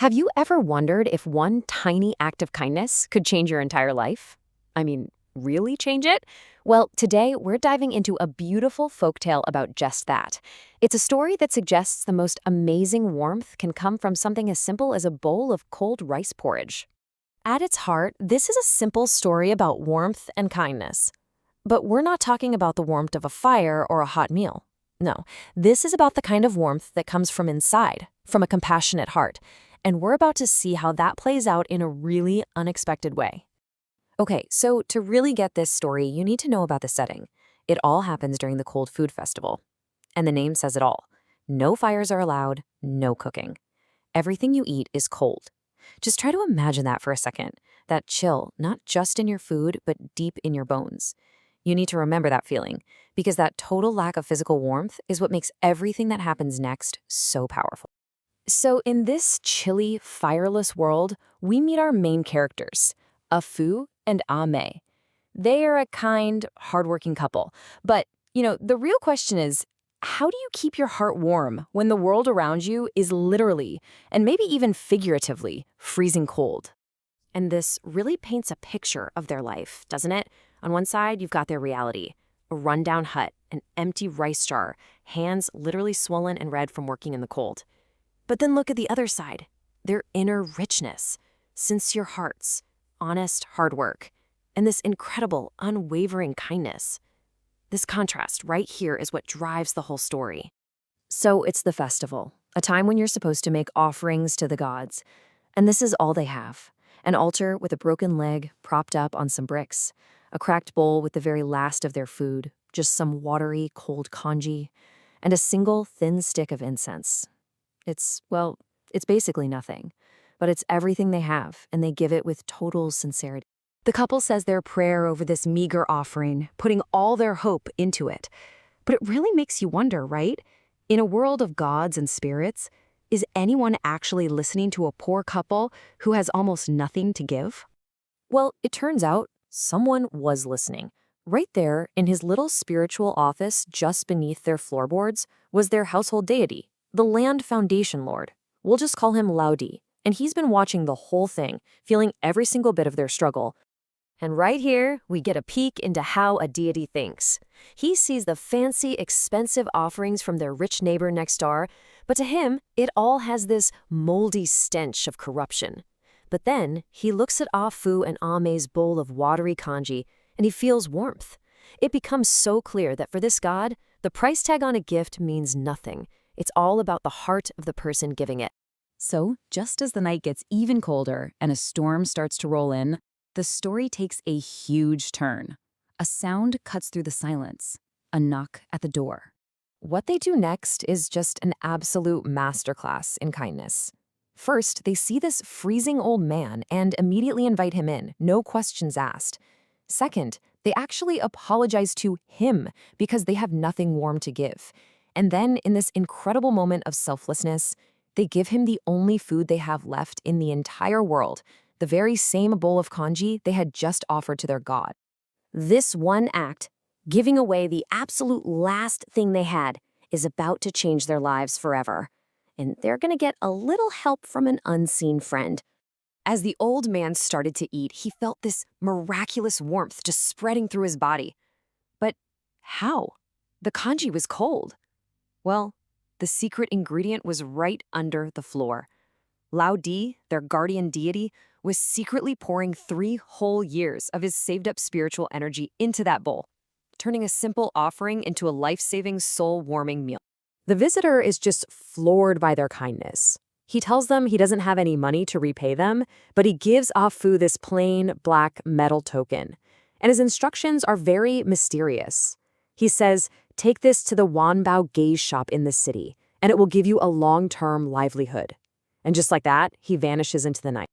Have you ever wondered if one tiny act of kindness could change your entire life? I mean, really change it? Well, today we're diving into a beautiful folktale about just that. It's a story that suggests the most amazing warmth can come from something as simple as a bowl of cold rice porridge. At its heart, this is a simple story about warmth and kindness. But we're not talking about the warmth of a fire or a hot meal. No, this is about the kind of warmth that comes from inside, from a compassionate heart. And we're about to see how that plays out in a really unexpected way. Okay, so to really get this story, you need to know about the setting. It all happens during the Cold Food Festival. And the name says it all. No fires are allowed, no cooking. Everything you eat is cold. Just try to imagine that for a second. That chill, not just in your food, but deep in your bones. You need to remember that feeling, because that total lack of physical warmth is what makes everything that happens next so powerful. So in this chilly, fireless world, we meet our main characters, Afu and Ame. They are a kind, hardworking couple. But, the real question is, how do you keep your heart warm when the world around you is literally, and maybe even figuratively, freezing cold? And this really paints a picture of their life, doesn't it? On one side, you've got their reality, a rundown hut, an empty rice jar, hands literally swollen and red from working in the cold. But then look at the other side, their inner richness, sincere hearts, honest hard work, and this incredible, unwavering kindness. This contrast right here is what drives the whole story. So it's the festival, a time when you're supposed to make offerings to the gods. And this is all they have. An altar with a broken leg propped up on some bricks, a cracked bowl with the very last of their food, just some watery, cold congee, and a single thin stick of incense. It's basically nothing, but it's everything they have, and they give it with total sincerity. The couple says their prayer over this meager offering, putting all their hope into it. But it really makes you wonder, right? In a world of gods and spirits, is anyone actually listening to a poor couple who has almost nothing to give? Well, it turns out someone was listening. Right there, in his little spiritual office just beneath their floorboards, was their household deity, the Land Foundation Lord. We'll just call him Laudi, and he's been watching the whole thing, feeling every single bit of their struggle. And right here, we get a peek into how a deity thinks. He sees the fancy, expensive offerings from their rich neighbor next door, but to him, it all has this moldy stench of corruption. But then, he looks at Afu and Ame's bowl of watery congee, and he feels warmth. It becomes so clear that for this god, the price tag on a gift means nothing. It's all about the heart of the person giving it. So, just as the night gets even colder and a storm starts to roll in, the story takes a huge turn. A sound cuts through the silence, a knock at the door. What they do next is just an absolute masterclass in kindness. First, they see this freezing old man and immediately invite him in, no questions asked. Second, they actually apologize to him because they have nothing warm to give. And then, in this incredible moment of selflessness, they give him the only food they have left in the entire world, the very same bowl of congee they had just offered to their god. This one act, giving away the absolute last thing they had, is about to change their lives forever. And they're going to get a little help from an unseen friend. As the old man started to eat, he felt this miraculous warmth just spreading through his body. But how? The congee was cold. Well, the secret ingredient was right under the floor. Lao Di, their guardian deity, was secretly pouring 3 whole years of his saved-up spiritual energy into that bowl, turning a simple offering into a life-saving, soul-warming meal. The visitor is just floored by their kindness. He tells them he doesn't have any money to repay them, but he gives Afu this plain, black metal token. And his instructions are very mysterious. He says, take this to the Wanbao gaze shop in the city, and it will give you a long-term livelihood. And just like that, he vanishes into the night.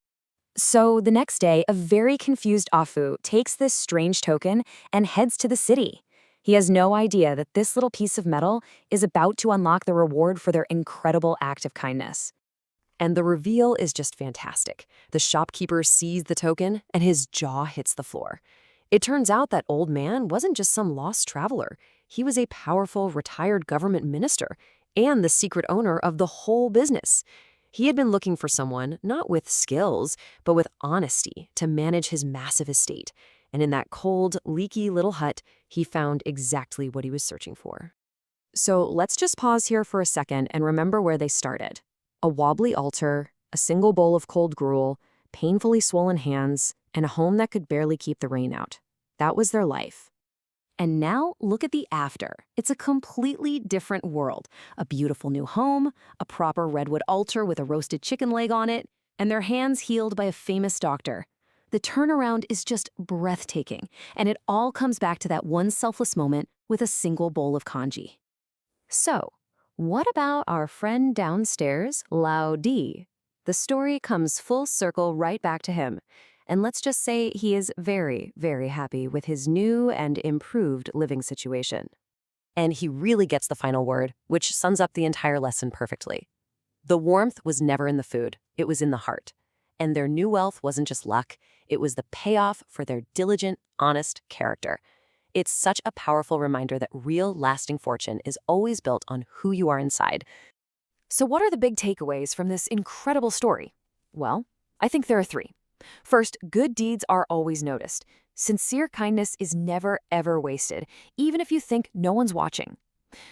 So the next day, a very confused Afu takes this strange token and heads to the city. He has no idea that this little piece of metal is about to unlock the reward for their incredible act of kindness. And the reveal is just fantastic. The shopkeeper sees the token, and his jaw hits the floor. It turns out that old man wasn't just some lost traveler. He was a powerful, retired government minister and the secret owner of the whole business. He had been looking for someone, not with skills, but with honesty, to manage his massive estate. And in that cold, leaky little hut, he found exactly what he was searching for. So let's just pause here for a second and remember where they started. A wobbly altar, a single bowl of cold gruel, painfully swollen hands, and a home that could barely keep the rain out. That was their life. And now look at the after. It's a completely different world. A beautiful new home, a proper redwood altar with a roasted chicken leg on it, and their hands healed by a famous doctor. The turnaround is just breathtaking, and it all comes back to that one selfless moment with a single bowl of congee. So, what about our friend downstairs, Lao Di? The story comes full circle right back to him. And let's just say he is very, very happy with his new and improved living situation. And he really gets the final word, which sums up the entire lesson perfectly. The warmth was never in the food, it was in the heart. And their new wealth wasn't just luck, it was the payoff for their diligent, honest character. It's such a powerful reminder that real, lasting fortune is always built on who you are inside. So what are the big takeaways from this incredible story? Well, I think there are three. First, good deeds are always noticed. Sincere kindness is never, ever wasted, even if you think no one's watching.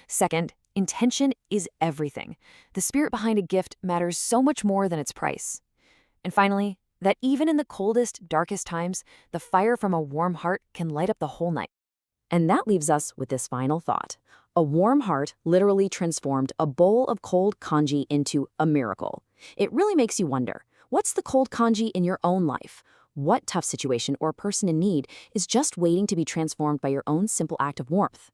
Second, intention is everything. The spirit behind a gift matters so much more than its price. And finally, that even in the coldest, darkest times, the fire from a warm heart can light up the whole night. And that leaves us with this final thought. A warm heart literally transformed a bowl of cold congee into a miracle. It really makes you wonder, what's the cold congee in your own life? What tough situation or person in need is just waiting to be transformed by your own simple act of warmth?